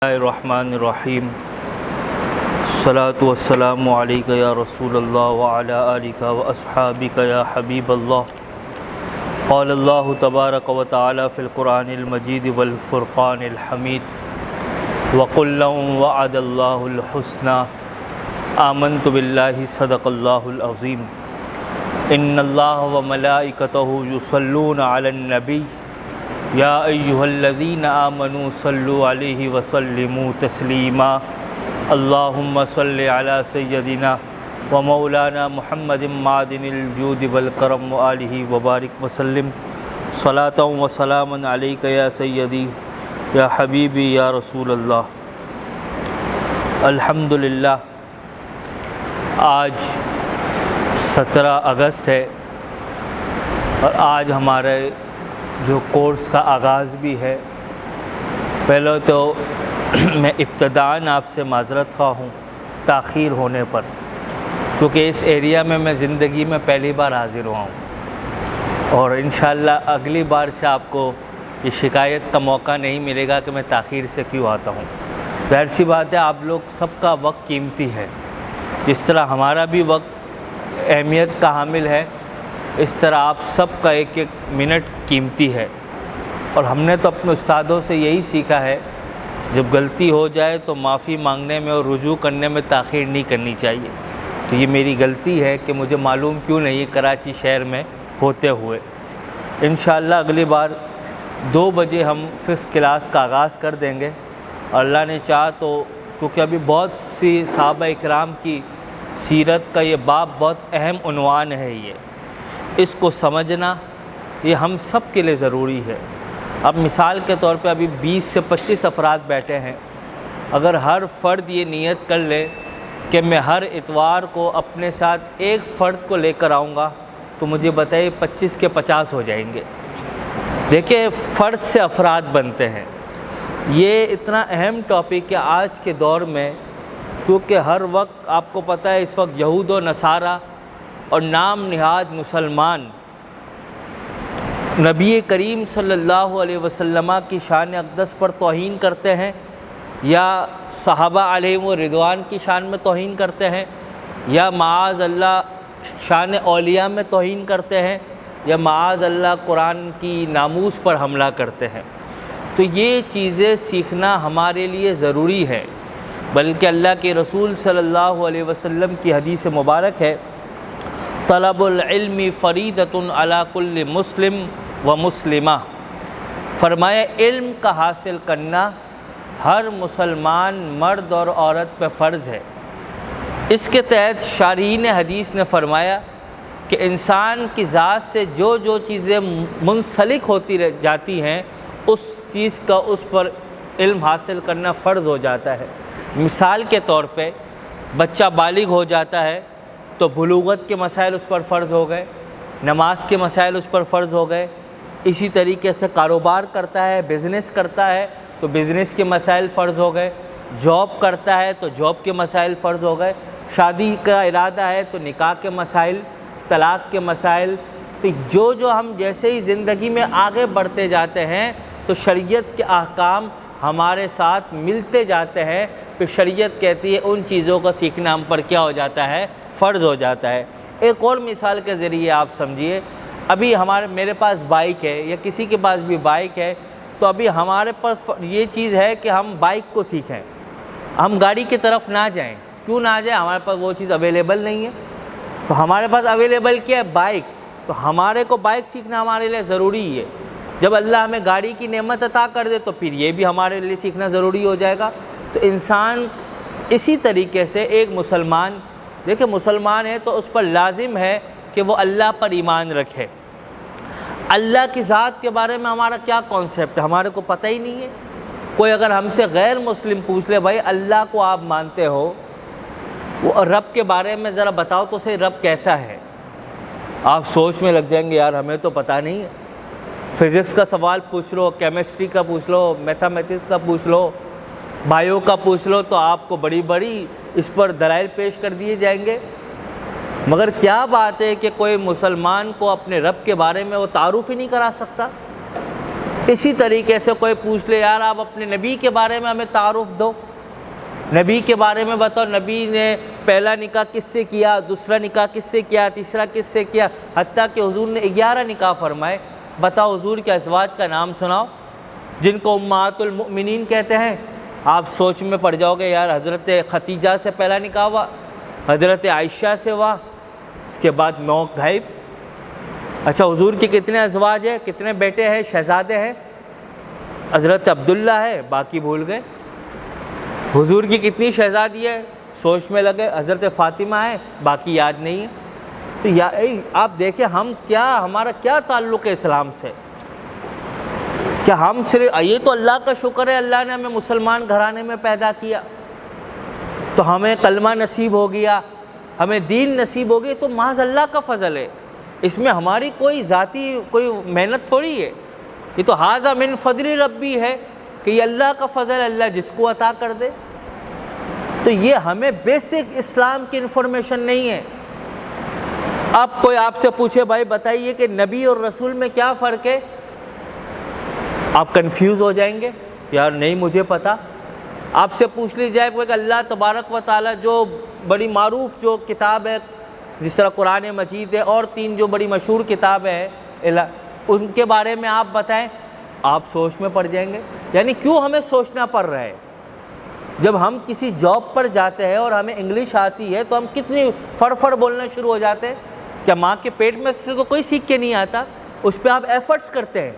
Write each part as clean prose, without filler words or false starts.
الرحمن الرحیم الصلاۃ والسلام علیک یا رسول اللہ وعلی آلک واصحابک یا حبیب اللہ قال اللہ تبارک و تعالی فی القرآن المجید والفرقان الحمید وقل لهم وعد اللہ الحسنى آمنت باللہ صدق اللہ العظیم ان اللہ وملائکتہ یصلون علی النبی یا ایہا الذین آمنوا صلوا علیہ وسلموا تسلیما اللہم صل علی سیدنا و مولانا محمد معدن الجود والکرم وآلہ وبارک وسلم صلاۃ و سلاما علیک یا سیدی یا حبیبی یا رسول اللہ۔ الحمدللہ آج 17 اگست ہے اور آج ہمارے جو کورس کا آغاز بھی ہے۔ پہلے تو میں ابتداً آپ سے معذرت خواہ ہوں تاخیر ہونے پر، کیونکہ اس ایریا میں زندگی میں پہلی بار حاضر ہوا ہوں اور انشاءاللہ اگلی بار سے آپ کو یہ شکایت کا موقع نہیں ملے گا کہ میں تاخیر سے کیوں آتا ہوں۔ ظاہر سی بات ہے، آپ لوگ سب کا وقت قیمتی ہے، جس طرح ہمارا بھی وقت اہمیت کا حامل ہے، اس طرح آپ سب کا ایک ایک منٹ قیمتی ہے۔ اور ہم نے تو اپنے استادوں سے یہی سیکھا ہے، جب غلطی ہو جائے تو معافی مانگنے میں اور رجوع کرنے میں تاخیر نہیں کرنی چاہیے۔ تو یہ میری غلطی ہے کہ مجھے معلوم کیوں نہیں کراچی شہر میں ہوتے ہوئے۔ انشاءاللہ اگلی بار 2 بجے ہم فکس کلاس کا آغاز کر دیں گے، اور اللہ نے چاہا تو، کیونکہ ابھی بہت سی صحابہ اکرام کی سیرت کا یہ باب بہت اہم عنوان ہے، اس کو سمجھنا یہ ہم سب کے لیے ضروری ہے۔ اب مثال کے طور پہ ابھی 20 سے 25 افراد بیٹھے ہیں، اگر ہر فرد یہ نیت کر لے کہ میں ہر اتوار کو اپنے ساتھ ایک فرد کو لے کر آؤں گا، تو مجھے بتائیے 25 کے 50 ہو جائیں گے۔ دیکھیں، فرد سے افراد بنتے ہیں۔ یہ اتنا اہم ٹاپک ہے آج کے دور میں، کیونکہ ہر وقت آپ کو پتہ ہے اس وقت یہود و نصارہ اور نام نہاد مسلمان نبی کریم صلی اللہ علیہ وسلم کی شان اقدس پر توہین کرتے ہیں، یا صحابہ علیہم رضوان کی شان میں توہین کرتے ہیں، یا معاذ اللہ شان اولیاء میں توہین کرتے ہیں، یا معاذ اللہ قرآن کی ناموس پر حملہ کرتے ہیں۔ تو یہ چیزیں سیکھنا ہمارے لیے ضروری ہے، بلکہ اللہ کے رسول صلی اللہ علیہ وسلم کی حدیث مبارک ہے، طلب العلم فریضۃ علی کل مسلم و مسلمہ۔ فرمایا علم کا حاصل کرنا ہر مسلمان مرد اور عورت پہ فرض ہے۔ اس کے تحت شارحین حدیث نے فرمایا کہ انسان کی ذات سے جو جو چیزیں منسلک ہوتی جاتی ہیں، اس چیز کا اس پر علم حاصل کرنا فرض ہو جاتا ہے۔ مثال کے طور پہ بچہ بالغ ہو جاتا ہے تو بلوغت کے مسائل اس پر فرض ہو گئے، نماز کے مسائل اس پر فرض ہو گئے۔ اسی طریقے سے کاروبار کرتا ہے، بزنس کرتا ہے تو بزنس کے مسائل فرض ہو گئے، جاب کرتا ہے تو جاب کے مسائل فرض ہو گئے، شادی کا ارادہ ہے تو نکاح کے مسائل، طلاق کے مسائل۔ تو جو ہم جیسے ہی زندگی میں آگے بڑھتے جاتے ہیں تو شریعت کے احکام ہمارے ساتھ ملتے جاتے ہیں، پھر شریعت کہتی ہے ان چیزوں کا سیکھنا ہم پر کیا ہو جاتا ہے، فرض ہو جاتا ہے۔ ایک اور مثال کے ذریعے آپ سمجھیے، ابھی میرے پاس بائک ہے یا کسی کے پاس بھی بائک ہے، تو ابھی ہمارے پاس یہ چیز ہے کہ ہم بائک کو سیکھیں، ہم گاڑی کی طرف نہ جائیں۔ کیوں نہ جائیں؟ ہمارے پاس وہ چیز اویلیبل نہیں ہے۔ تو ہمارے پاس اویلیبل کیا ہے؟ بائک۔ تو ہمارے کو بائک سیکھنا ہمارے لیے ضروری ہے۔ جب اللہ ہمیں گاڑی کی نعمت عطا کر دے تو پھر یہ بھی ہمارے لیے سیکھنا ضروری ہو جائے گا۔ تو انسان اسی طریقے سے ایک مسلمان، دیکھیں مسلمان ہے تو اس پر لازم ہے کہ وہ اللہ پر ایمان رکھے۔ اللہ کی ذات کے بارے میں ہمارا کیا کانسیپٹ ہے، ہمارے کو پتہ ہی نہیں ہے۔ کوئی اگر ہم سے غیر مسلم پوچھ لے، بھائی اللہ کو آپ مانتے ہو، وہ رب کے بارے میں ذرا بتاؤ تو صحیح، رب کیسا ہے؟ آپ سوچ میں لگ جائیں گے، یار ہمیں تو پتہ نہیں ہے۔ فزکس کا سوال پوچھ لو، کیمسٹری کا پوچھ لو، میتھمیٹکس کا پوچھ لو، بائیو کا پوچھ لو، تو آپ کو بڑی بڑی اس پر دلائل پیش کر دیے جائیں گے۔ مگر کیا بات ہے کہ کوئی مسلمان کو اپنے رب کے بارے میں وہ تعارف ہی نہیں کرا سکتا؟ اسی طریقے سے کوئی پوچھ لے یار آپ اپنے نبی کے بارے میں ہمیں تعارف دو، نبی کے بارے میں بتاؤ، نبی نے پہلا نکاح کس سے کیا، دوسرا نکاح کس سے کیا، تیسرا کس سے کیا، حتیٰ کہ حضور نے 11 نکاح فرمائے، بتاؤ حضور کے ازواج کا نام سناؤ جن کو امہات المؤمنین کہتے ہیں۔ آپ سوچ میں پڑ جاؤ گے یار حضرت ختیجہ سے پہلا نکاح ہوا، حضرت عائشہ سے ہوا، اس کے بعد 9 غائب۔ اچھا حضور کے کتنے ازواج ہیں، کتنے بیٹے ہیں، شہزادے ہیں؟ حضرت عبداللہ ہے، باقی بھول گئے۔ حضور کی کتنی شہزادی ہے، سوچ میں لگے، حضرت فاطمہ ہے، باقی یاد نہیں ہے۔ تو آپ دیکھیں ہمارا کیا تعلق ہے اسلام سے؟ کہ ہم صرف یہ تو اللہ کا شکر ہے اللہ نے ہمیں مسلمان گھرانے میں پیدا کیا تو ہمیں کلمہ نصیب ہو گیا، ہمیں دین نصیب ہو گئی، تو محض اللہ کا فضل ہے، اس میں ہماری کوئی ذاتی کوئی محنت تھوڑی ہے، یہ تو ھذا من فضل ربی ہے کہ یہ اللہ کا فضل اللہ جس کو عطا کر دے۔ تو یہ ہمیں بیسک اسلام کی انفارمیشن نہیں ہے۔ اب کوئی آپ سے پوچھے بھائی بتائیے کہ نبی اور رسول میں کیا فرق ہے، آپ کنفیوز ہو جائیں گے، یار نہیں مجھے پتہ۔ آپ سے پوچھ لی جائے کہ اللہ تبارک و تعالیٰ جو بڑی معروف جو کتاب ہے جس طرح قرآن مجید ہے اور 3 جو بڑی مشہور کتابیں ہیں ان کے بارے میں آپ بتائیں، آپ سوچ میں پڑ جائیں گے۔ یعنی کیوں ہمیں سوچنا پڑ رہا ہے؟ جب ہم کسی جاب پر جاتے ہیں اور ہمیں انگلش آتی ہے تو ہم کتنی فڑ بولنا شروع ہو جاتے ہیں۔ کیا ماں کے پیٹ میں سے تو کوئی سیکھ کے نہیں آتا، اس پہ آپ ایفرٹس کرتے ہیں،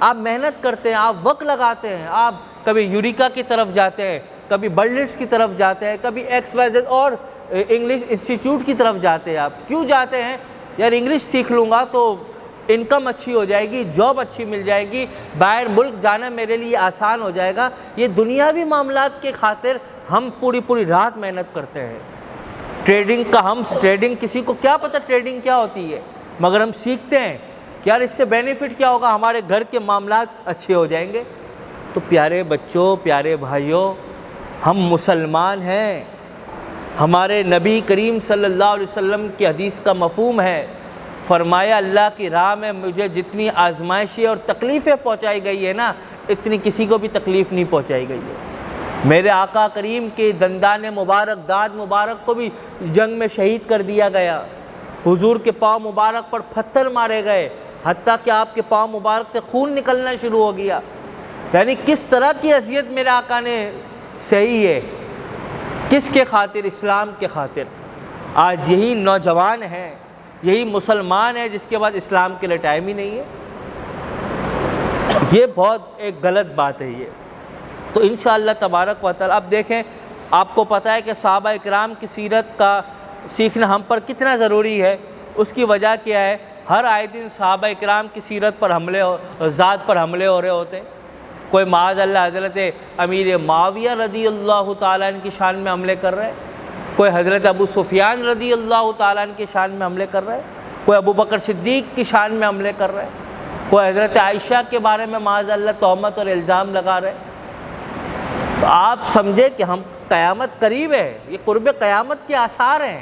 آپ محنت کرتے ہیں، آپ وقت لگاتے ہیں، آپ کبھی یوریکا کی طرف جاتے ہیں، کبھی برلٹس کی طرف جاتے ہیں، کبھی XYZ اور انگلش انسٹیٹیوٹ کی طرف جاتے ہیں۔ آپ کیوں جاتے ہیں؟ یار انگلش سیکھ لوں گا تو انکم اچھی ہو جائے گی، جاب اچھی مل جائے گی، باہر ملک جانا میرے لیے آسان ہو جائے گا۔ یہ دنیاوی معاملات کے خاطر ہم پوری رات محنت کرتے ہیں۔ ٹریڈنگ کسی کو کیا پتہ ٹریڈنگ کیا ہوتی ہے، مگر ہم سیکھتے ہیں کہ یار اس سے بینیفٹ کیا ہوگا، ہمارے گھر کے معاملات اچھے ہو جائیں گے۔ تو پیارے بچوں، پیارے بھائیوں، ہم مسلمان ہیں، ہمارے نبی کریم صلی اللہ علیہ وسلم کی حدیث کا مفہوم ہے، فرمایا اللہ کی راہ میں مجھے جتنی آزمائشیں اور تکلیفیں پہنچائی گئی ہے نا، اتنی کسی کو بھی تکلیف نہیں پہنچائی گئی ہے۔ میرے آقا کریم کے دندان مبارک، دانت مبارک کو بھی جنگ میں شہید کر دیا گیا، حضور کے پاؤں مبارک پر پتھر مارے گئے، حتیٰ کہ آپ کے پاؤں مبارک سے خون نکلنا شروع ہو گیا۔ یعنی کس طرح کی اذیت میرے آقا نے سہی ہے، کس کے خاطر؟ اسلام کے خاطر۔ آج یہی نوجوان ہیں، یہی مسلمان ہے جس کے بعد اسلام کے لیے ٹائم ہی نہیں ہے۔ یہ بہت ایک غلط بات ہے یہ۔ تو انشاءاللہ تبارک و تعالی اب دیکھیں، آپ کو پتہ ہے کہ صحابہ اکرام کی سیرت کا سیکھنا ہم پر کتنا ضروری ہے۔ اس کی وجہ کیا ہے؟ ہر آئے دن صحابہ اکرام کی سیرت پر ذات پر حملے ہو رہے ہوتے ہیں۔ کوئی معاذ اللہ حضرت امیر معاویہ رضی اللہ تعالیٰ عنہ کی شان میں حملے کر رہے ہیں، کوئی حضرت ابو سفیان رضی اللہ تعالیٰ عنہ کی شان میں حملے کر رہے ہیں، کوئی ابو بکر صدیق کی شان میں حملے کر رہے ہیں، کوئی حضرت عائشہ کے بارے میں معاذ اللہ تہمت اور الزام لگا رہے ہیں۔ تو آپ سمجھے کہ ہم قیامت قریب ہے، یہ قرب قیامت کے آثار ہیں۔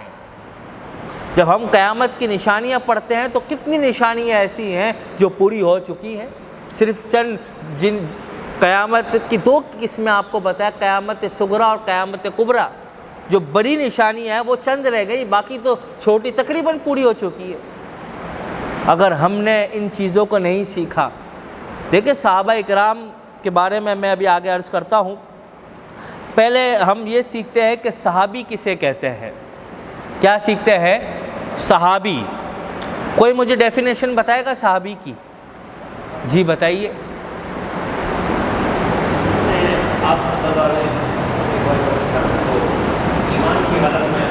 جب ہم قیامت کی نشانیاں پڑھتے ہیں تو کتنی نشانیاں ایسی ہیں جو پوری ہو چکی ہیں۔ صرف چند قیامت کی 2 قسمیں آپ کو بتایا، قیامت صغریٰ اور قیامت کبریٰ۔ جو بڑی نشانیاں ہیں وہ چند رہ گئی، باقی تو چھوٹی تقریباً پوری ہو چکی ہے۔ اگر ہم نے ان چیزوں کو نہیں سیکھا، دیکھیں صحابہ اکرام کے بارے میں ابھی آگے عرض کرتا ہوں۔ پہلے ہم یہ سیکھتے ہیں کہ صحابی کسے کہتے ہیں۔ کیا سیکھتے ہیں؟ صحابی۔ کوئی مجھے ڈیفینیشن بتائے گا صحابی کی؟ جی بتائیے۔ آپ صلی اللہ علیہ وسلم کو ایمان کی حالت میں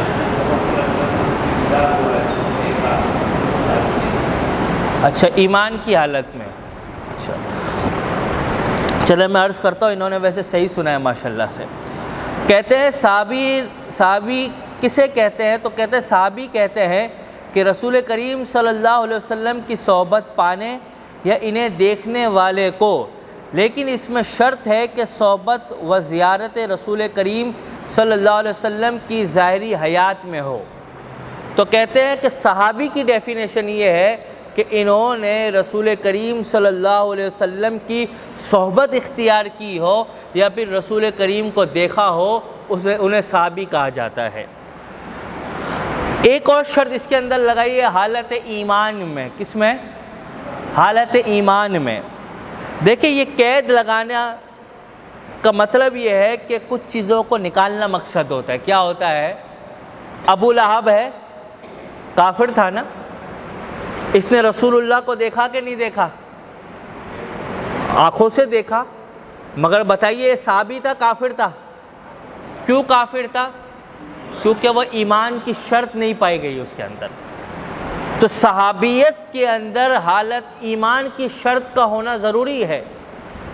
اچھا ایمان کی حالت میں، اچھا چلے میں عرض کرتا ہوں، انہوں نے ویسے صحیح سنا ہے ماشاءاللہ سے۔ کہتے ہیں صحابی کسے کہتے ہیں؟ تو کہتے ہیں صحابی کہتے ہیں کہ رسول کریم صلی اللہ علیہ وسلم کی صحبت پانے یا انہیں دیکھنے والے کو، لیکن اس میں شرط ہے کہ صحبت و زیارت رسول کریم صلی اللہ علیہ وسلم کی ظاہری حیات میں ہو۔ تو کہتے ہیں کہ صحابی کی ڈیفینیشن یہ ہے کہ انہوں نے رسول کریم صلی اللہ علیہ وسلم کی صحبت اختیار کی ہو یا پھر رسول کریم کو دیکھا ہو، انہیں صحابی کہا جاتا ہے۔ ایک اور شرط اس کے اندر لگائی ہے حالت ایمان میں۔ کس میں؟ حالت ایمان میں۔ دیکھیں یہ قید لگانا کا مطلب یہ ہے کہ کچھ چیزوں کو نکالنا مقصد ہوتا ہے۔ کیا ہوتا ہے؟ ابو لہب ہے، کافر تھا نا، اس نے رسول اللہ کو دیکھا کہ نہیں دیکھا؟ آنکھوں سے دیکھا، مگر بتائیے صحابی تھا کافر تھا؟ کیوں کافر تھا؟ کیونکہ وہ ایمان کی شرط نہیں پائی گئی اس کے اندر۔ تو صحابیت کے اندر حالت ایمان کی شرط کا ہونا ضروری ہے۔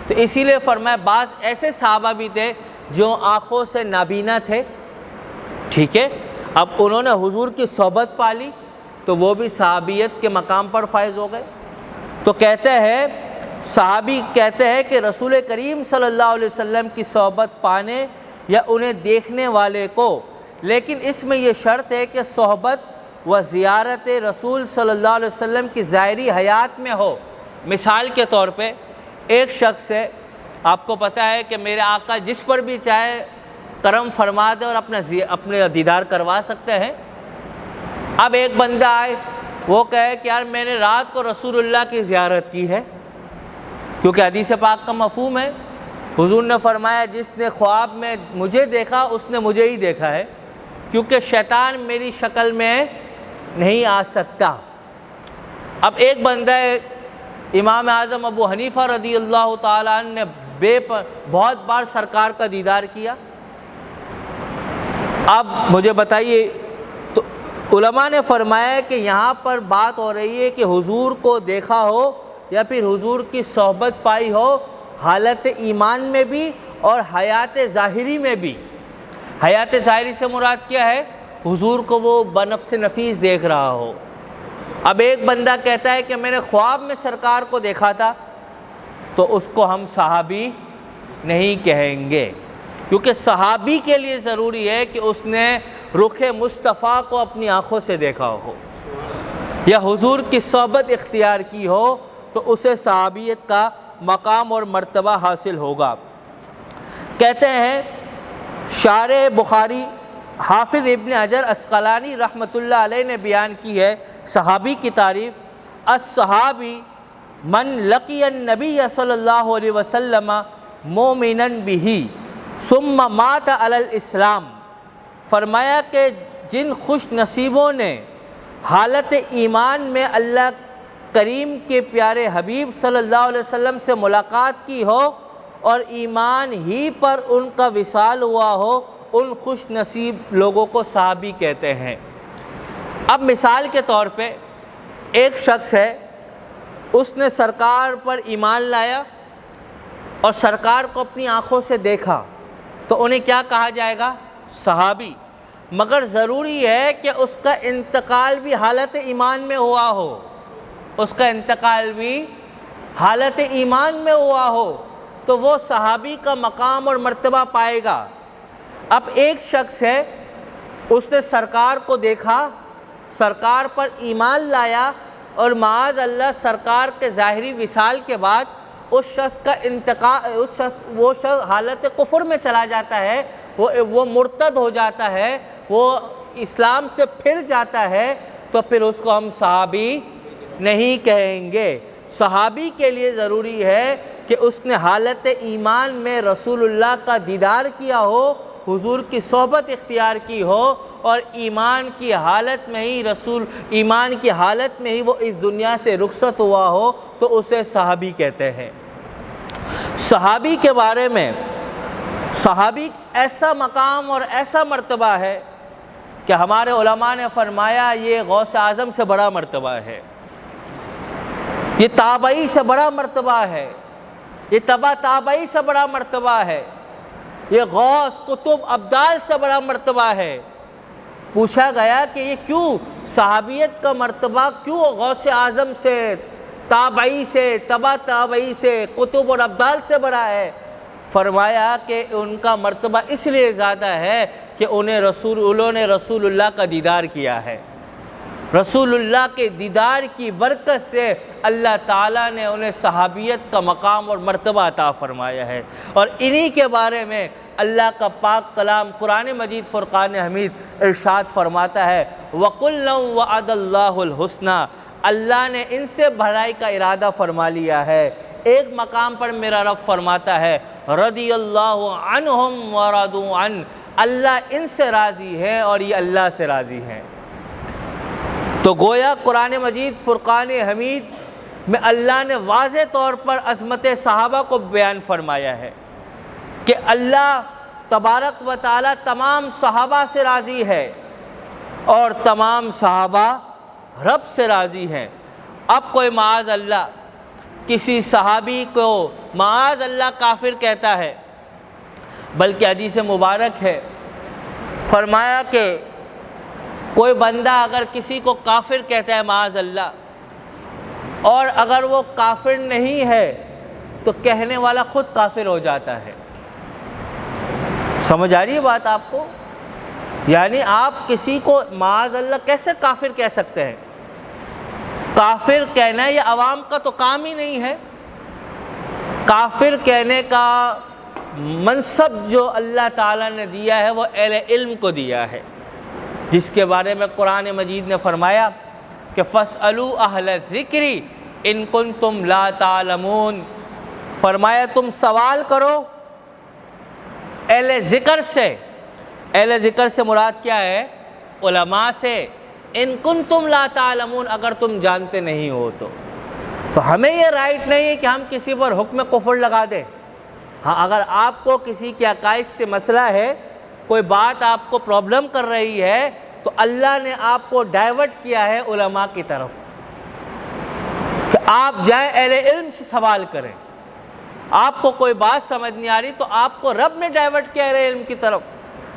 تو اسی لیے فرمایا بعض ایسے صحابہ بھی تھے جو آنکھوں سے نابینا تھے، ٹھیک ہے، اب انہوں نے حضور کی صحبت پالی تو وہ بھی صحابیت کے مقام پر فائز ہو گئے۔ تو کہتے ہیں صحابی کہتے ہیں کہ رسول کریم صلی اللہ علیہ وسلم کی صحبت پانے یا انہیں دیکھنے والے کو، لیکن اس میں یہ شرط ہے کہ صحبت و زیارت رسول صلی اللہ علیہ وسلم کی ظاہری حیات میں ہو۔ مثال کے طور پہ ایک شخص ہے، آپ کو پتہ ہے کہ میرے آقا جس پر بھی چاہے کرم فرما دے اور اپنے دیدار کروا سکتے ہیں۔ اب ایک بندہ آئے، وہ کہے کہ یار میں نے رات کو رسول اللہ کی زیارت کی ہے، کیونکہ حدیث پاک کا مفہوم ہے، حضور نے فرمایا جس نے خواب میں مجھے دیکھا اس نے مجھے ہی دیکھا ہے، کیونکہ شیطان میری شکل میں نہیں آ سکتا۔ اب ایک بندہ ہے، امام اعظم ابو حنیفہ رضی اللہ تعالیٰ عنہ نے بہت بار سرکار کا دیدار کیا۔ اب مجھے بتائیے، تو علماء نے فرمایا کہ یہاں پر بات ہو رہی ہے کہ حضور کو دیکھا ہو یا پھر حضور کی صحبت پائی ہو، حالت ایمان میں بھی اور حیات ظاہری میں بھی۔ حیات ظاہری سے مراد کیا ہے؟ حضور کو وہ بنفس نفیس دیکھ رہا ہو۔ اب ایک بندہ کہتا ہے کہ میں نے خواب میں سرکار کو دیکھا تھا، تو اس کو ہم صحابی نہیں کہیں گے، کیونکہ صحابی کے لیے ضروری ہے کہ اس نے رخ مصطفیٰ کو اپنی آنکھوں سے دیکھا ہو یا حضور کی صحبت اختیار کی ہو، تو اسے صحابیت کا مقام اور مرتبہ حاصل ہوگا۔ کہتے ہیں شارح بخاری حافظ ابن حجر عسقلانی رحمۃ اللہ علیہ نے بیان کی ہے صحابی کی تعریف، الصحابی من لقی النبی صلی اللہ علیہ وسلم مومنا بہ ثم مات علی الاسلام۔ فرمایا کہ جن خوش نصیبوں نے حالت ایمان میں اللہ کریم کے پیارے حبیب صلی اللہ علیہ وسلم سے ملاقات کی ہو اور ایمان ہی پر ان کا وصال ہوا ہو، ان خوش نصیب لوگوں کو صحابی کہتے ہیں۔ اب مثال کے طور پہ ایک شخص ہے، اس نے سرکار پر ایمان لایا اور سرکار کو اپنی آنکھوں سے دیکھا، تو انہیں کیا کہا جائے گا؟ صحابی۔ مگر ضروری ہے کہ اس کا انتقال بھی حالت ایمان میں ہوا ہو، اس کا انتقال بھی حالت ایمان میں ہوا ہو، تو وہ صحابی کا مقام اور مرتبہ پائے گا۔ اب ایک شخص ہے، اس نے سرکار کو دیکھا، سرکار پر ایمان لایا اور معاذ اللہ سرکار کے ظاہری وصال کے بعد اس شخص کا انتقال، وہ شخص حالت کفر میں چلا جاتا ہے، وہ مرتد ہو جاتا ہے، وہ اسلام سے پھر جاتا ہے، تو پھر اس کو ہم صحابی نہیں کہیں گے۔ صحابی کے لیے ضروری ہے کہ اس نے حالت ایمان میں رسول اللہ کا دیدار کیا ہو، حضور کی صحبت اختیار کی ہو اور ایمان کی حالت میں ہی وہ اس دنیا سے رخصت ہوا ہو، تو اسے صحابی کہتے ہیں۔ صحابی کے بارے میں، صحابی ایسا مقام اور ایسا مرتبہ ہے کہ ہمارے علماء نے فرمایا یہ غوث اعظم سے بڑا مرتبہ ہے، یہ تابعی سے بڑا مرتبہ ہے، یہ تبع تابعی سے بڑا مرتبہ ہے، یہ غوث قطب ابدال سے بڑا مرتبہ ہے۔ پوچھا گیا کہ یہ کیوں صحابیت کا مرتبہ کیوں غوث اعظم سے، تابعی سے، تبع تابعی سے، قطب اور ابدال سے بڑا ہے؟ فرمایا کہ ان کا مرتبہ اس لیے زیادہ ہے کہ انہوں نے رسول اللہ کا دیدار کیا ہے۔ رسول اللہ کے دیدار کی برکت سے اللہ تعالیٰ نے انہیں صحابیت کا مقام اور مرتبہ عطا فرمایا ہے، اور انہی کے بارے میں اللہ کا پاک کلام قرآن مجید فرقان حمید ارشاد فرماتا ہے وَكُلًّا وَعَدَ اللَّهُ الْحُسْنَى، اللہ نے ان سے بھلائی کا ارادہ فرما لیا ہے۔ ایک مقام پر میرا رب فرماتا ہے رضی اللہ عنہم ورضوا عنہ، اللہ ان سے راضی ہے اور یہ اللہ سے راضی ہیں۔ تو گویا قرآن مجید فرقان حمید میں اللہ نے واضح طور پر عظمت صحابہ کو بیان فرمایا ہے کہ اللہ تبارک و تعالی تمام صحابہ سے راضی ہے اور تمام صحابہ رب سے راضی ہیں۔ اب کوئی معاذ اللہ کسی صحابی کو معاذ اللہ کافر کہتا ہے، بلکہ حدیث مبارک ہے فرمایا کہ کوئی بندہ اگر کسی کو کافر کہتا ہے معاذ اللہ، اور اگر وہ کافر نہیں ہے تو کہنے والا خود کافر ہو جاتا ہے۔ سمجھ آ رہی ہے بات آپ کو؟ یعنی آپ کسی کو معاذ اللہ کیسے کافر کہہ سکتے ہیں؟ کافر کہنا یہ عوام کا تو کام ہی نہیں ہے۔ کافر کہنے کا منصب جو اللہ تعالیٰ نے دیا ہے وہ اہل علم کو دیا ہے، جس کے بارے میں قرآن مجید نے فرمایا کہ فَاسْأَلُوا أَهْلَ الذِّكْرِ إِن كُنتُمْ لَا تَعْلَمُونَ، فرمایا تم سوال کرو اہل ذکر سے۔ اہل ذکر سے مراد کیا ہے؟ علماء سے۔ ان کنتم لا تعلمون، اگر تم جانتے نہیں ہو تو ہمیں یہ رائٹ نہیں ہے کہ ہم کسی پر حکم کفر لگا دیں۔ ہاں، اگر آپ کو کسی کے عقائد سے مسئلہ ہے، کوئی بات آپ کو پرابلم کر رہی ہے، تو اللہ نے آپ کو ڈائیورٹ کیا ہے علماء کی طرف کہ آپ جائیں اہل علم سے سوال کریں۔ آپ کو کوئی بات سمجھ نہیں آ رہی تو آپ کو رب نے ڈائیورٹ کیا اہل علم کی طرف،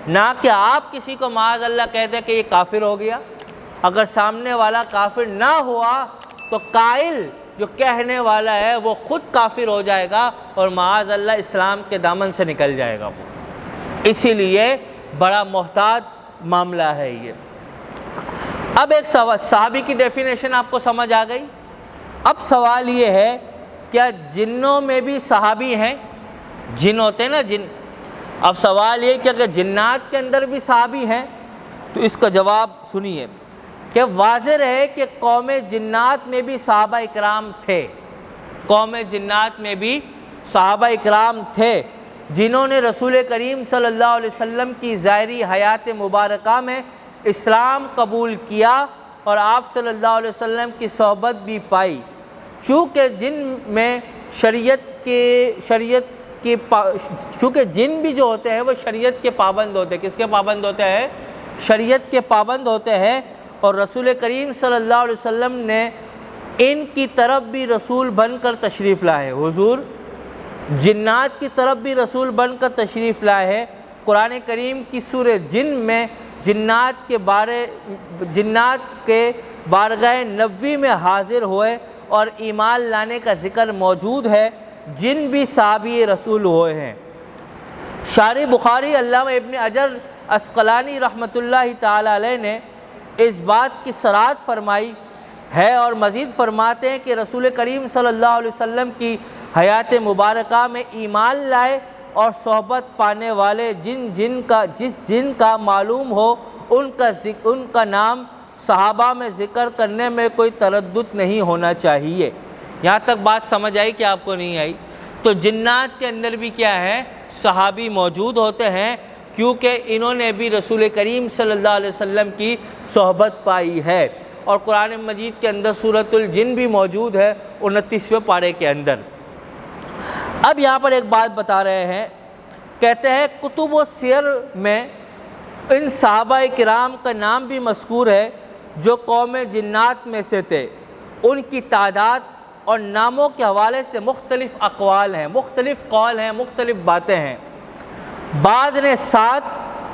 نہ کہ آپ کسی کو معاذ اللہ کہتے کہ یہ کافر ہو گیا۔ اگر سامنے والا کافر نہ ہوا تو قائل جو کہنے والا ہے وہ خود کافر ہو جائے گا اور معاذ اللہ اسلام کے دامن سے نکل جائے گا وہ۔ اسی لیے بڑا محتاط معاملہ ہے یہ۔ اب ایک صحابی کی ڈیفینیشن آپ کو سمجھ آ گئی۔ اب سوال یہ ہے کیا جنوں میں بھی صحابی ہیں؟ جن ہوتے ہیں نا، جن۔ اب سوال یہ کہ اگر جنات کے اندر بھی صحابی ہیں تو اس کا جواب سنیے کہ واضح ہے کہ قوم جنات میں بھی صحابہ اکرام تھے۔ قوم جنات میں بھی صحابہ اکرام تھے جنہوں نے رسول کریم صلی اللہ علیہ وسلم کی ظاہری حیات مبارکہ میں اسلام قبول کیا اور آپ صلی اللہ علیہ وسلم کی صحبت بھی پائی۔ چونکہ جن میں چونکہ جن بھی جو ہوتے ہیں وہ شریعت کے پابند ہوتے ہیں۔ کس کے پابند ہوتے ہیں؟ شریعت کے پابند ہوتے ہیں، اور رسول کریم صلی اللہ علیہ وسلم نے ان کی طرف بھی رسول بن کر تشریف لائے۔ حضور جنات کی طرف بھی رسول بن کر تشریف لائے ہیں۔ قرآن کریم کی سورہ جن میں جنات کے بارگاہ نبوی میں حاضر ہوئے اور ایمان لانے کا ذکر موجود ہے۔ جن بھی صحابی رسول ہوئے ہیں۔ شارح بخاری علامہ ابن حجر عسقلانی رحمۃ اللہ تعالی علیہ نے اس بات کی صراحت فرمائی ہے اور مزید فرماتے ہیں کہ رسول کریم صلی اللہ علیہ وسلم کی حیات مبارکہ میں ایمان لائے اور صحبت پانے والے جس جن کا معلوم ہو ان کا نام صحابہ میں ذکر کرنے میں کوئی تردد نہیں ہونا چاہیے۔ یہاں تک بات سمجھ آئی کہ آپ کو نہیں آئی؟ تو جنات کے اندر بھی کیا ہے؟ صحابی موجود ہوتے ہیں، کیونکہ انہوں نے بھی رسول کریم صلی اللہ علیہ وسلم کی صحبت پائی ہے۔ اور قرآن مجید کے اندر سورۃ الجن بھی موجود ہے 29ویں پارے کے اندر۔ اب یہاں پر ایک بات بتا رہے ہیں، کہتے ہیں کتب و سیر میں ان صحابہ کرام کا نام بھی مذکور ہے جو قوم جنات میں سے تھے۔ ان کی تعداد اور ناموں کے حوالے سے مختلف اقوال ہیں، مختلف قول ہیں، مختلف باتیں ہیں۔ بعض نے 7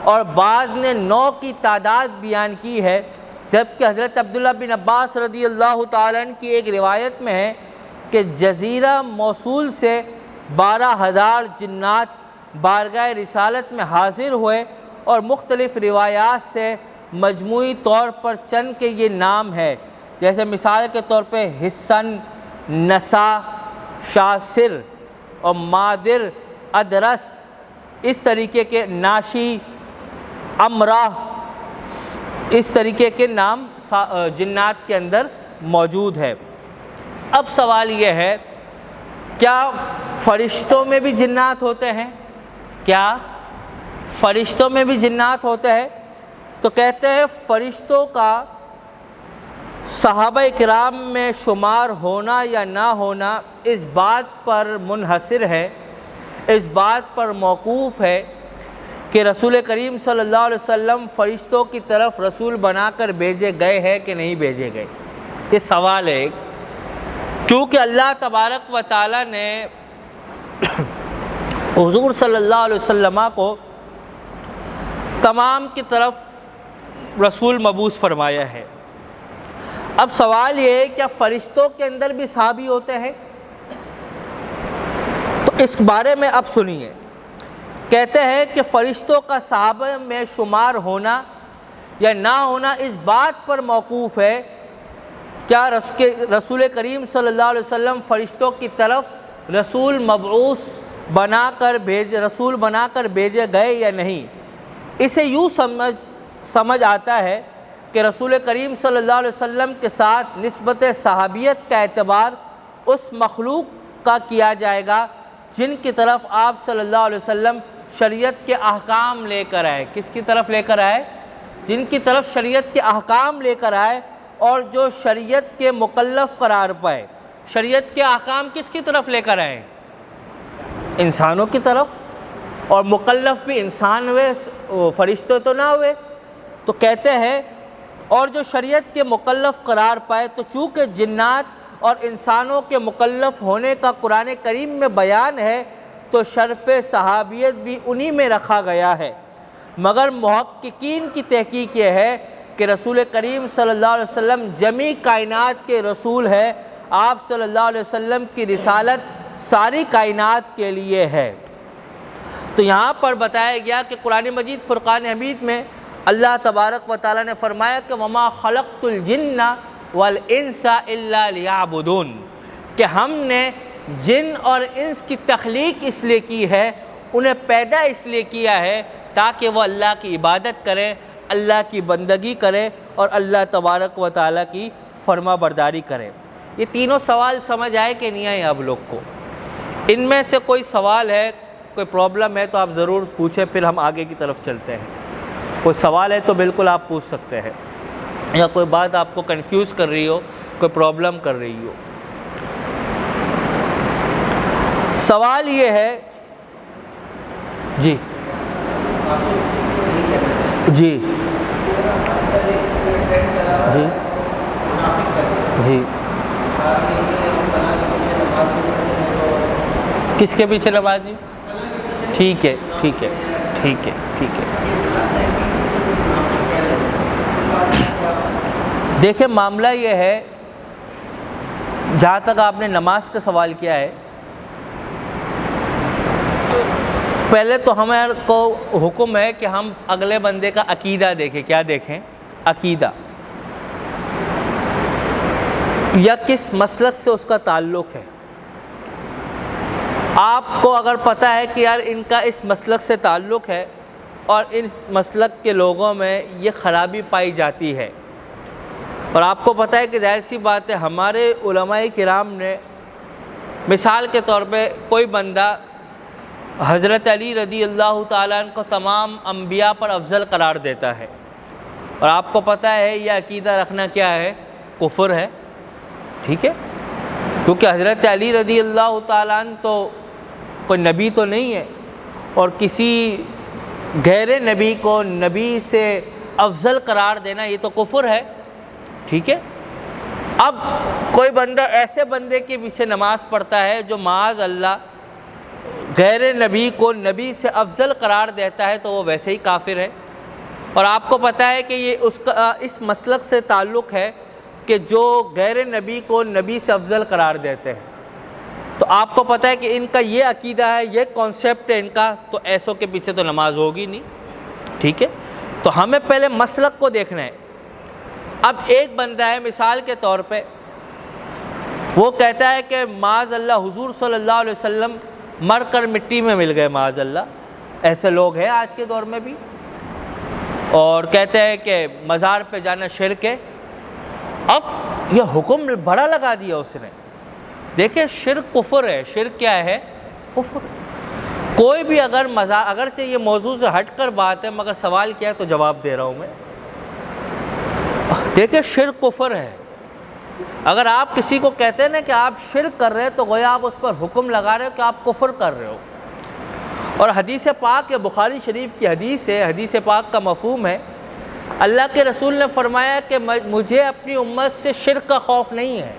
اور بعض نے 9 کی تعداد بیان کی ہے، جبکہ حضرت عبداللہ بن عباس رضی اللہ تعالیٰ عنہ کی ایک روایت میں ہے کہ جزیرہ موصول سے 12,000 جنات بارگاہ رسالت میں حاضر ہوئے، اور مختلف روایات سے مجموعی طور پر چند کے یہ نام ہے، جیسے مثال کے طور پہ حسن، نسا، شاسر اور مادر، ادرس، اس طریقے کے ناشی، امرہ، اس طریقے کے نام جنات کے اندر موجود ہے۔ اب سوال یہ ہے، کیا فرشتوں میں بھی جنات ہوتے ہیں؟ کیا فرشتوں میں بھی جنات ہوتے ہیں؟ تو کہتے ہیں فرشتوں کا صحابہ کرام میں شمار ہونا یا نہ ہونا اس بات پر منحصر ہے، اس بات پر موقوف ہے کہ رسول کریم صلی اللہ علیہ وسلم فرشتوں کی طرف رسول بنا کر بھیجے گئے ہیں کہ نہیں بھیجے گئے۔ یہ سوال ہے، کیونکہ اللہ تبارک و تعالیٰ نے حضور صلی اللہ علیہ وسلم کو تمام کی طرف رسول مبعوث فرمایا ہے۔ اب سوال یہ ہے، کیا فرشتوں کے اندر بھی صحابی ہوتے ہیں؟ تو اس بارے میں اب سنیے، کہتے ہیں کہ فرشتوں کا صحابہ میں شمار ہونا یا نہ ہونا اس بات پر موقوف ہے، کیا رسول کریم صلی اللہ علیہ وسلم فرشتوں کی طرف رسول مبعوث بنا کر بھیجے گئے یا نہیں۔ اسے یوں سمجھ آتا ہے کہ رسول کریم صلی اللہ علیہ وسلم کے ساتھ نسبت صحابیت کا اعتبار اس مخلوق کا کیا جائے گا جن کی طرف آپ صلی اللہ علیہ وسلم شریعت کے احکام لے کر آئے۔ کس کی طرف لے کر آئے؟ جن کی طرف شریعت کے احکام لے کر آئے اور جو شریعت کے مکلف قرار پائے۔ شریعت کے احکام کس کی طرف لے کر آئے؟ انسانوں کی طرف، اور مکلف بھی انسان ہوئے، فرشتے تو نہ ہوئے۔ تو کہتے ہیں اور جو شریعت کے مکلف قرار پائے، تو چونکہ جنات اور انسانوں کے مکلف ہونے کا قرآن کریم میں بیان ہے تو شرف صحابیت بھی انہی میں رکھا گیا ہے۔ مگر محققین کی تحقیق یہ ہے کہ رسول کریم صلی اللہ علیہ وسلم جمیع کائنات کے رسول ہے۔ آپ صلی اللہ علیہ وسلم کی رسالت ساری کائنات کے لیے ہے۔ تو یہاں پر بتایا گیا کہ قرآن مجید فرقان حمید میں اللہ تبارک و تعالیٰ نے فرمایا کہ وَمَا خَلَقْتُ الْجِنَّ وَالْإِنسَ إِلَّا لِيَعْبُدُونَ، کہ ہم نے جن اور انس کی تخلیق اس لیے کی ہے، انہیں پیدا اس لیے کیا ہے تاکہ وہ اللہ کی عبادت کریں، اللہ کی بندگی کریں اور اللہ تبارک و تعالیٰ کی فرما برداری کریں۔ یہ تینوں سوال سمجھ آئے کہ نہیں آئے آپ لوگ کو؟ ان میں سے کوئی سوال ہے، کوئی پرابلم ہے تو آپ ضرور پوچھیں، پھر ہم آگے کی طرف چلتے ہیں۔ کوئی سوال ہے تو بالکل آپ پوچھ سکتے ہیں، یا کوئی بات آپ کو کنفیوز کر رہی ہو، کوئی پرابلم کر رہی ہو۔ سوال یہ ہے، جی جی جی جی کس کے پیچھے نماز نہیں؟ ٹھیک ہے ٹھیک ہے ٹھیک ہے ٹھیک ہے۔ دیکھیں معاملہ یہ ہے، جہاں تک آپ نے نماز کا سوال کیا ہے، پہلے تو ہمیں کو حکم ہے کہ ہم اگلے بندے کا عقیدہ دیکھیں۔ کیا دیکھیں؟ عقیدہ، یا کس مسلک سے اس کا تعلق ہے۔ آپ کو اگر پتہ ہے کہ یار ان کا اس مسلک سے تعلق ہے اور اس مسلک کے لوگوں میں یہ خرابی پائی جاتی ہے، اور آپ کو پتہ ہے کہ ظاہر سی بات ہے ہمارے علماء کرام نے مثال کے طور پہ کوئی بندہ حضرت علی رضی اللہ تعالیٰ عنہ کو تمام انبیاء پر افضل قرار دیتا ہے، اور آپ کو پتہ ہے یہ عقیدہ رکھنا کیا ہے؟ کفر ہے، ٹھیک ہے؟ کیونکہ حضرت علی رضی اللہ تعالیٰ عنہ تو کوئی نبی تو نہیں ہے، اور کسی غیر نبی کو نبی سے افضل قرار دینا یہ تو کفر ہے، ٹھیک ہے؟ اب کوئی بندہ ایسے بندے کے پیچھے نماز پڑھتا ہے جو معاذ اللہ غیر نبی کو نبی سے افضل قرار دیتا ہے، تو وہ ویسے ہی کافر ہے۔ اور آپ کو پتہ ہے کہ یہ اس کا اس مسلک سے تعلق ہے کہ جو غیر نبی کو نبی سے افضل قرار دیتے ہیں، تو آپ کو پتہ ہے کہ ان کا یہ عقیدہ ہے، یہ کانسیپٹ ہے ان کا، تو ایسوں کے پیچھے تو نماز ہوگی نہیں، ٹھیک ہے؟ تو ہمیں پہلے مسلک کو دیکھنا ہے۔ اب ایک بندہ ہے مثال کے طور پہ، وہ کہتا ہے کہ معاذ اللہ حضور صلی اللہ علیہ وسلم مر کر مٹی میں مل گئے، معاذ اللہ، ایسے لوگ ہیں آج کے دور میں بھی، اور کہتے ہیں کہ مزار پہ جانا شرک ہے۔ اب یہ حکم بڑا لگا دیا اس نے۔ دیکھیں شرک کفر ہے، شرک کیا ہے؟ کفر۔ کوئی بھی اگر مزار، اگرچہ یہ موضوع سے ہٹ کر بات ہے مگر سوال کیا ہے تو جواب دے رہا ہوں میں۔ دیکھیں شرک کفر ہے۔ اگر آپ کسی کو کہتے ہیں نا کہ آپ شرک کر رہے ہیں تو گویا آپ اس پر حکم لگا رہے ہو کہ آپ کفر کر رہے ہو۔ اور حدیث پاک ہے، بخاری شریف کی حدیث ہے، حدیث پاک کا مفہوم ہے، اللہ کے رسول نے فرمایا کہ مجھے اپنی امت سے شرک کا خوف نہیں ہے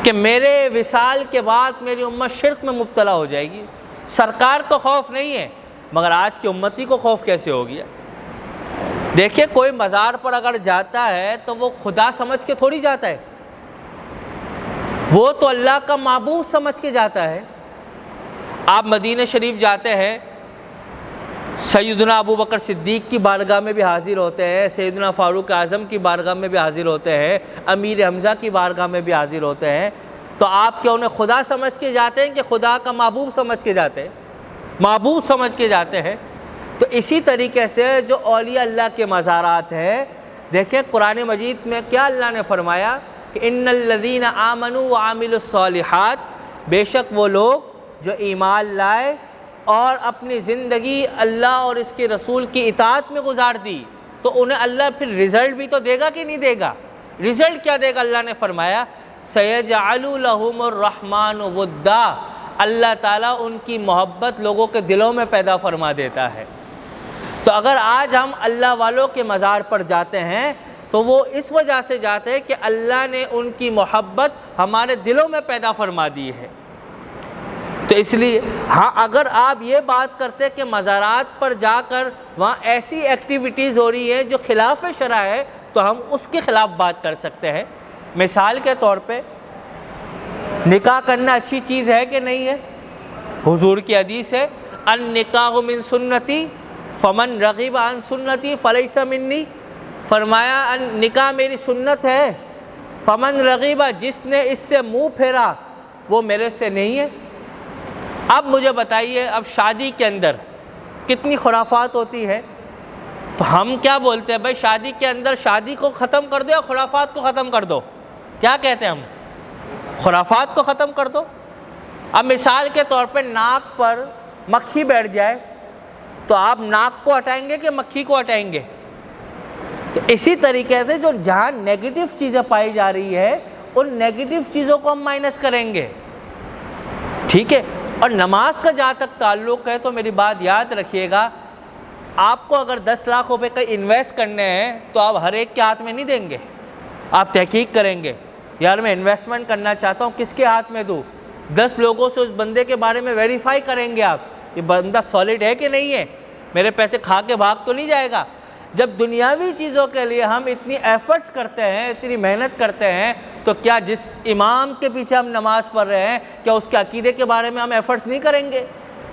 کہ میرے وصال کے بعد میری امت شرک میں مبتلا ہو جائے گی۔ سرکار کو خوف نہیں ہے، مگر آج کی امتی کو خوف کیسے ہو گیا؟ دیکھیے کوئی مزار پر اگر جاتا ہے تو وہ خدا سمجھ کے تھوڑی جاتا ہے، وہ تو اللہ کا معبود سمجھ کے جاتا ہے۔ آپ مدینہ شریف جاتے ہیں، سیدنا ابو بکر صدیق کی بارگاہ میں بھی حاضر ہوتے ہیں، سیدنا فاروق اعظم کی بارگاہ میں بھی حاضر ہوتے ہیں، امیر حمزہ کی بارگاہ میں بھی حاضر ہوتے ہیں، تو آپ کیا انہیں خدا سمجھ کے جاتے ہیں کہ خدا کا محبوب سمجھ کے جاتے ہیں؟ محبوب سمجھ کے جاتے ہیں۔ تو اسی طریقے سے جو اولیاء اللہ کے مزارات ہیں، دیکھیں قرآن مجید میں کیا اللہ نے فرمایا کہ ان الذین آمنوا وعملوا الصالحات، بے شک وہ لوگ جو ایمان لائے اور اپنی زندگی اللہ اور اس کے رسول کی اطاعت میں گزار دی، تو انہیں اللہ پھر رزلٹ بھی تو دے گا کہ نہیں دے گا؟ رزلٹ کیا دے گا؟ اللہ نے فرمایا سَيَجْعَلُ لَهُمُ الرَّحْمَنُ وُدًّا، اللہ تعالیٰ ان کی محبت لوگوں کے دلوں میں پیدا فرما دیتا ہے۔ تو اگر آج ہم اللہ والوں کے مزار پر جاتے ہیں تو وہ اس وجہ سے جاتے ہیں کہ اللہ نے ان کی محبت ہمارے دلوں میں پیدا فرما دی ہے۔ تو اس لیے ہاں اگر آپ یہ بات کرتے کہ مزارات پر جا کر وہاں ایسی ایکٹیویٹیز ہو رہی ہیں جو خلاف شرع ہے تو ہم اس کے خلاف بات کر سکتے ہیں۔ مثال کے طور پہ نکاح کرنا اچھی چیز ہے کہ نہیں ہے؟ حضور کی حدیث ہے النکاح من سنتی فمن رغب عن سنتی فلیس منی، فرمایا نکاح میری سنت ہے، فمن رغب، جس نے اس سے منہ پھیرا وہ میرے سے نہیں ہے۔ اب مجھے بتائیے، اب شادی کے اندر کتنی خرافات ہوتی ہے، تو ہم کیا بولتے ہیں؟ بھائی شادی کے اندر شادی کو ختم کر دو یا خرافات کو ختم کر دو؟ کیا کہتے ہیں ہم؟ خرافات کو ختم کر دو۔ اب مثال کے طور پہ ناک پر مکھی بیٹھ جائے تو آپ ناک کو ہٹائیں گے کہ مکھی کو ہٹائیں گے؟ تو اسی طریقے سے جو جہاں نیگیٹو چیزیں پائی جا رہی ہے ان نیگیٹو چیزوں کو ہم مائنس کریں گے، ٹھیک ہے؟ اور نماز کا جہاں تک تعلق ہے تو میری بات یاد رکھیے گا، آپ کو اگر 10 لاکھ روپے کا انویسٹ کرنے ہیں تو آپ ہر ایک کے ہاتھ میں نہیں دیں گے، آپ تحقیق کریں گے، یار میں انویسٹمنٹ کرنا چاہتا ہوں کس کے ہاتھ میں دوں؟ 10 لوگوں سے اس بندے کے بارے میں ویریفائی کریں گے آپ، یہ بندہ سالڈ ہے کہ نہیں ہے، میرے پیسے کھا کے بھاگ تو نہیں جائے گا۔ جب دنیاوی چیزوں کے لیے ہم اتنی ایفرٹس کرتے ہیں، اتنی محنت کرتے ہیں، تو کیا جس امام کے پیچھے ہم نماز پڑھ رہے ہیں کیا اس کے عقیدے کے بارے میں ہم ایفرٹس نہیں کریں گے؟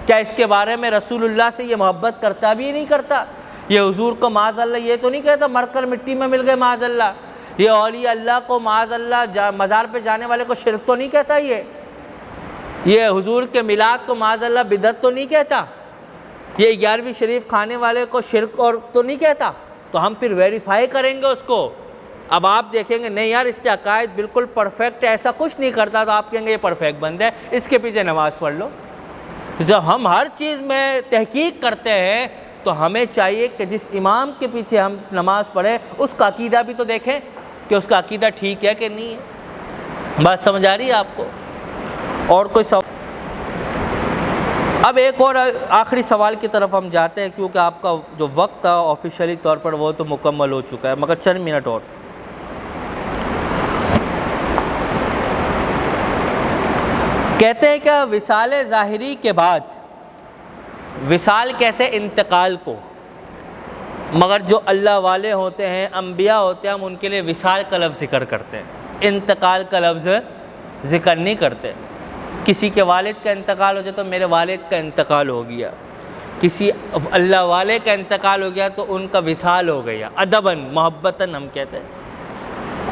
کیا اس کے بارے میں رسول اللہ سے یہ محبت کرتا بھی نہیں کرتا؟ یہ حضور کو معاذ اللہ یہ تو نہیں کہتا مر کر مٹی میں مل گئے معاذ اللہ؟ یہ اولیاء اللہ کو معاذ اللہ مزار پہ جانے والے کو شرک تو نہیں کہتا؟ یہ حضور کے میلاد کو معاذ اللہ بدعت تو نہیں کہتا؟ یہ 11ویں شریف کھانے والے کو شرک اور تو نہیں کہتا؟ تو ہم پھر ویریفائی کریں گے اس کو۔ اب آپ دیکھیں گے نہیں یار اس کے عقائد بالکل پرفیکٹ ہے، ایسا کچھ نہیں کرتا، تو آپ کہیں گے یہ پرفیکٹ بند ہے، اس کے پیچھے نماز پڑھ لو۔ جب ہم ہر چیز میں تحقیق کرتے ہیں تو ہمیں چاہیے کہ جس امام کے پیچھے ہم نماز پڑھیں اس کا عقیدہ بھی تو دیکھیں کہ اس کا عقیدہ ٹھیک ہے کہ نہیں ہے۔ بات سمجھ آ رہی ہے آپ کو؟ اور کوئی سوال؟ اب ایک اور آخری سوال کی طرف ہم جاتے ہیں کیونکہ آپ کا جو وقت تھا آفیشیلی طور پر وہ تو مکمل ہو چکا ہے، مگر چند منٹ اور۔ کہتے ہیں کہ وصال ظاہری کے بعد، وصال کہتے ہیں انتقال کو، مگر جو اللہ والے ہوتے ہیں، انبیاء ہوتے ہیں، ہم ان کے لیے وصال کا لفظ ذکر کرتے ہیں، انتقال کا لفظ ذکر نہیں کرتے۔ کسی کے والد کا انتقال ہو جائے تو میرے والد کا انتقال ہو گیا، کسی اللہ والے کا انتقال ہو گیا تو ان کا وصال ہو گیا، ادباً محبتاً ہم کہتے ہیں۔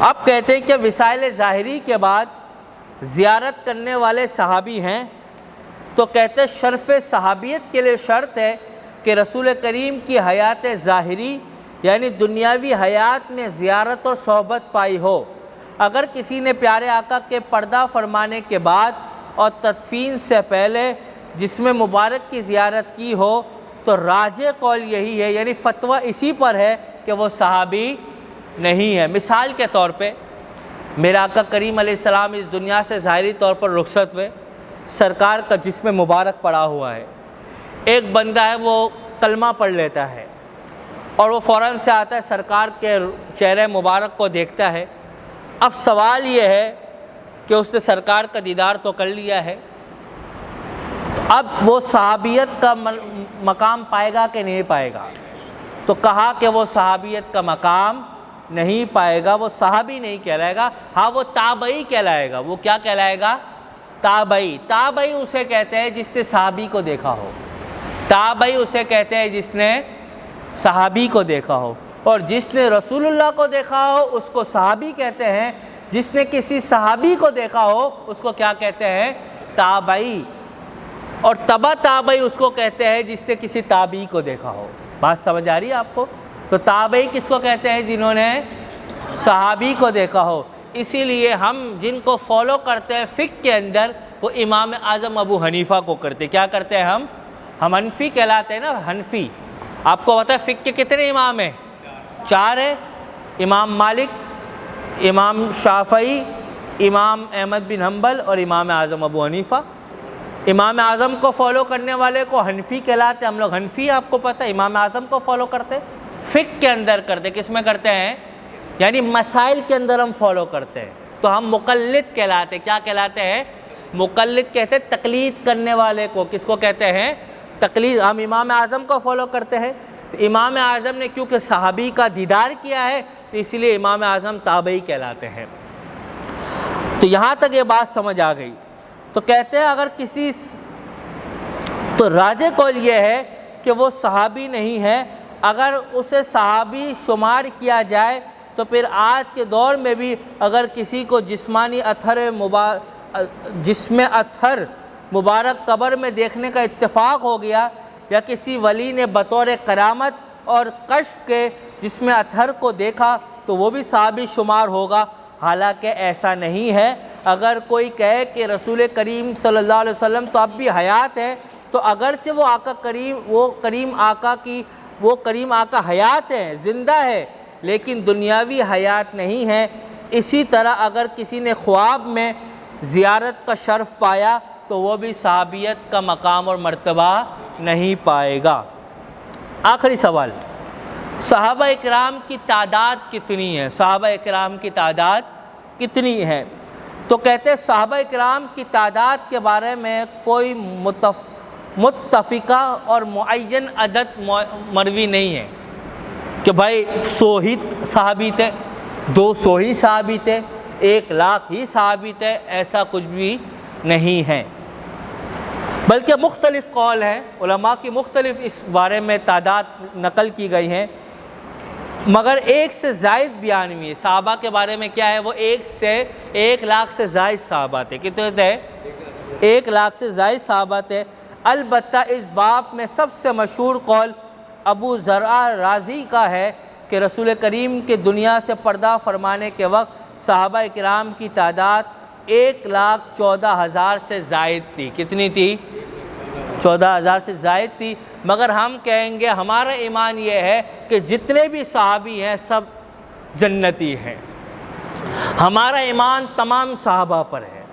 اب کہتے ہیں کہ وصال ظاہری کے بعد زیارت کرنے والے صحابی ہیں، تو کہتے ہیں شرف صحابیت کے لیے شرط ہے کہ رسول کریم کی حیات ظاہری یعنی دنیاوی حیات میں زیارت اور صحبت پائی ہو۔ اگر کسی نے پیارے آقا کے پردہ فرمانے کے بعد اور تدفین سے پہلے جسم مبارک کی زیارت کی ہو تو راجح قول یہی ہے، یعنی فتویٰ اسی پر ہے کہ وہ صحابی نہیں ہے۔ مثال کے طور پہ میرے آقا کریم علیہ السلام اس دنیا سے ظاہری طور پر رخصت ہوئے، سرکار کا جسم مبارک پڑا ہوا ہے، ایک بندہ ہے وہ کلمہ پڑھ لیتا ہے اور وہ فوراً سے آتا ہے سرکار کے چہرے مبارک کو دیکھتا ہے۔ اب سوال یہ ہے کہ اس نے سرکار کا دیدار تو کر لیا ہے، اب وہ صحابیت کا مقام پائے گا کہ نہیں پائے گا؟ تو کہا کہ وہ صحابیت کا مقام نہیں پائے گا، وہ صحابی نہیں کہلائے گا، ہاں وہ تابعی کہلائے گا۔ وہ کیا کہلائے گا؟ تابعی۔ تابعی اسے کہتے ہیں جس نے صحابی کو دیکھا ہو، تابعی اسے کہتے ہیں جس نے صحابی کو دیکھا ہو، اور جس نے رسول اللہ کو دیکھا ہو اس کو صحابی کہتے ہیں، جس نے کسی صحابی کو دیکھا ہو اس کو کیا کہتے ہیں؟ تابعی۔ اور تبع تابعی اس کو کہتے ہیں جس نے کسی تابعی کو دیکھا ہو۔ بات سمجھ آ رہی ہے آپ کو؟ تو تابعی کس کو کہتے ہیں؟ جنہوں نے صحابی کو دیکھا ہو۔ اسی لیے ہم جن کو فالو کرتے ہیں فقہ کے اندر وہ امام اعظم ابو حنیفہ کو کرتے۔ کیا کرتے ہیں ہم حنفی کہلاتے ہیں نا، حنفی۔ آپ کو پتہ ہے فقہ کے کتنے امام ہیں؟ 4 ہیں، امام مالک، امام شافعی، امام احمد بن حنبل اور امام اعظم ابو حنیفہ۔ امام اعظم کو فالو کرنے والے کو حنفی کہلاتے ہیں، ہم لوگ حنفی، آپ کو پتہ ہے امام اعظم کو فالو کرتے، فقہ کے اندر کرتے۔ کس میں کرتے ہیں؟ یعنی مسائل کے اندر ہم فالو کرتے ہیں، تو ہم مقلد کہلاتے۔ کیا کہلاتے ہیں؟ مقلد کہتے ہیں تقلید کرنے والے کو۔ کس کو کہتے ہیں؟ تقلید۔ ہم امام اعظم کو فالو کرتے ہیں، تو امام اعظم نے کیونکہ صحابی کا دیدار کیا ہے تو اس لیے امام اعظم تابعی کہلاتے ہیں۔ تو یہاں تک یہ بات سمجھ آ گئی۔ تو کہتے ہیں اگر کسی تو راجح قول یہ ہے کہ وہ صحابی نہیں ہے۔ اگر اسے صحابی شمار کیا جائے تو پھر آج کے دور میں بھی اگر کسی کو جسمانی جسم اطہر مبارک قبر میں دیکھنے کا اتفاق ہو گیا یا کسی ولی نے بطور کرامت اور کشف کے جسم اطہر کو دیکھا تو وہ بھی صحابی شمار ہوگا، حالانکہ ایسا نہیں ہے۔ اگر کوئی کہے کہ رسول کریم صلی اللہ علیہ وسلم تو اب بھی حیات ہے، تو اگرچہ وہ کریم آقا حیات ہیں، زندہ ہے، لیکن دنیاوی حیات نہیں ہے۔ اسی طرح اگر کسی نے خواب میں زیارت کا شرف پایا تو وہ بھی صحابیت کا مقام اور مرتبہ نہیں پائے گا۔ آخری سوال، صحابہ اکرام کی تعداد کتنی ہے؟ صحابہ اکرام کی تعداد کتنی ہے؟ تو کہتے ہیں صحابہ اکرام کی تعداد کے بارے میں کوئی متفقہ اور معین عدد مروی نہیں ہے کہ بھائی 100 ہی صحابی تھے، 200 ہی صحابی تھے، 1,00,000 ہی صحابی تھے، ایسا کچھ بھی نہیں ہے، بلکہ مختلف قول ہیں، علماء کی مختلف اس بارے میں تعداد نقل کی گئی ہیں، مگر 1 سے زائد بیان ہوئی ہے۔ صحابہ کے بارے میں کیا ہے؟ وہ 1,00,000 سے زائد صحابہ تھے۔ کتنے تھے؟ 1,00,000 سے زائد صحابہ تھے۔ البتہ اس باب میں سب سے مشہور قول ابو زرع رازی کا ہے کہ رسول کریم کے دنیا سے پردہ فرمانے کے وقت صحابہ اکرام کی تعداد 1,14,000 سے زائد تھی۔ کتنی تھی؟ 14,000 سے زائد تھی، مگر ہم کہیں گے ہمارا ایمان یہ ہے کہ جتنے بھی صحابی ہیں سب جنتی ہیں۔ ہمارا ایمان تمام صحابہ پر ہے،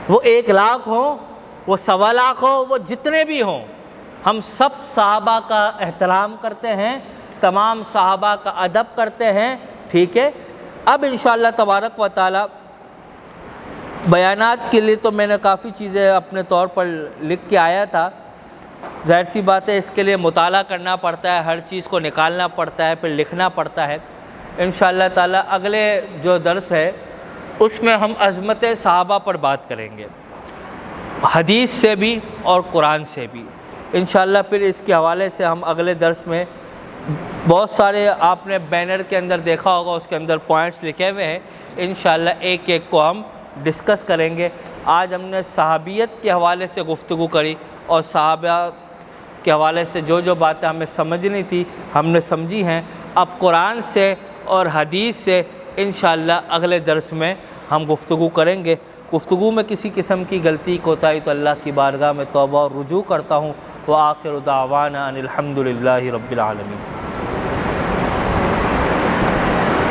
وہ 1,00,000 ہوں، وہ 1,25,000 ہوں، وہ جتنے بھی ہوں، ہم سب صحابہ کا احترام کرتے ہیں، تمام صحابہ کا ادب کرتے ہیں، ٹھیک ہے۔ اب انشاءاللہ تبارک و تعالی بیانات کے لیے تو میں نے کافی چیزیں اپنے طور پر لکھ کے آیا تھا، ظاہر سی بات ہے اس کے لیے مطالعہ کرنا پڑتا ہے، ہر چیز کو نکالنا پڑتا ہے، پھر لکھنا پڑتا ہے۔ انشاءاللہ تعالی اگلے جو درس ہے اس میں ہم عظمت صحابہ پر بات کریں گے، حدیث سے بھی اور قرآن سے بھی۔ انشاءاللہ پھر اس کے حوالے سے ہم اگلے درس میں بہت سارے آپ نے بینر کے اندر دیکھا ہوگا، اس کے اندر پوائنٹس لکھے ہوئے ہیں، انشاءاللہ ایک ایک کو ہم ڈسکس کریں گے۔ آج ہم نے صحابیت کے حوالے سے گفتگو کری اور صحابہ کے حوالے سے جو جو باتیں ہمیں سمجھنی تھی ہم نے سمجھی ہیں۔ اب قرآن سے اور حدیث سے انشاءاللہ اگلے درس میں ہم گفتگو کریں گے۔ گفتگو میں کسی قسم کی غلطی کوتاہی تو اللہ کی بارگاہ میں توبہ اور رجوع کرتا ہوں۔ وآخر دعوانا ان الحمد للہ رب العالمین۔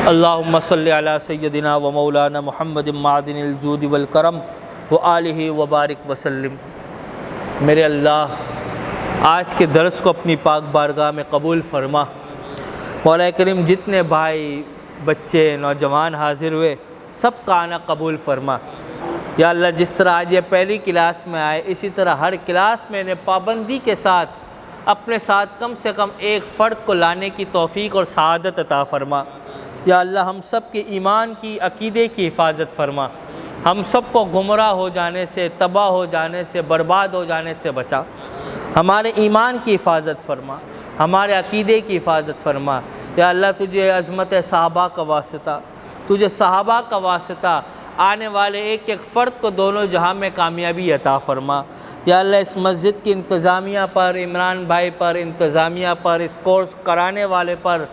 اللہم صلی علی سیدنا و مولانا محمد معدن الجود والکرم وآلہ وبارک وسلم۔ میرے اللہ آج کے درس کو اپنی پاک بارگاہ میں قبول فرما۔ مولا کریم جتنے بھائی بچے نوجوان حاضر ہوئے سب کا آنا قبول فرما۔ یا اللہ جس طرح آج یہ پہلی کلاس میں آئے اسی طرح ہر کلاس میں انہیں پابندی کے ساتھ اپنے ساتھ کم سے کم ایک فرد کو لانے کی توفیق اور سعادت عطا فرما۔ یا اللہ ہم سب کے ایمان کی عقیدے کی حفاظت فرما، ہم سب کو گمراہ ہو جانے سے، تباہ ہو جانے سے، برباد ہو جانے سے بچا۔ ہمارے ایمان کی حفاظت فرما، ہمارے عقیدے کی حفاظت فرما۔ یا اللہ تجھے عظمت صحابہ کا واسطہ، تجھے صحابہ کا واسطہ آنے والے ایک ایک فرد کو دونوں جہاں میں کامیابی عطا فرما۔ یا اللہ اس مسجد کی انتظامیہ پر، عمران بھائی پر، انتظامیہ پر، اس کورس کرانے والے پر،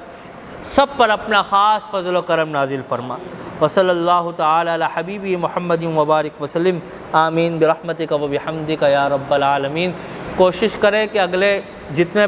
سب پر اپنا خاص فضل و کرم نازل فرما۔ وصلی اللہ تعالی علی حبیبی محمد وبارک وسلم۔ آمین برحمتک و بحمدک یا رب العالمین۔ کوشش کریں کہ اگلے جتنے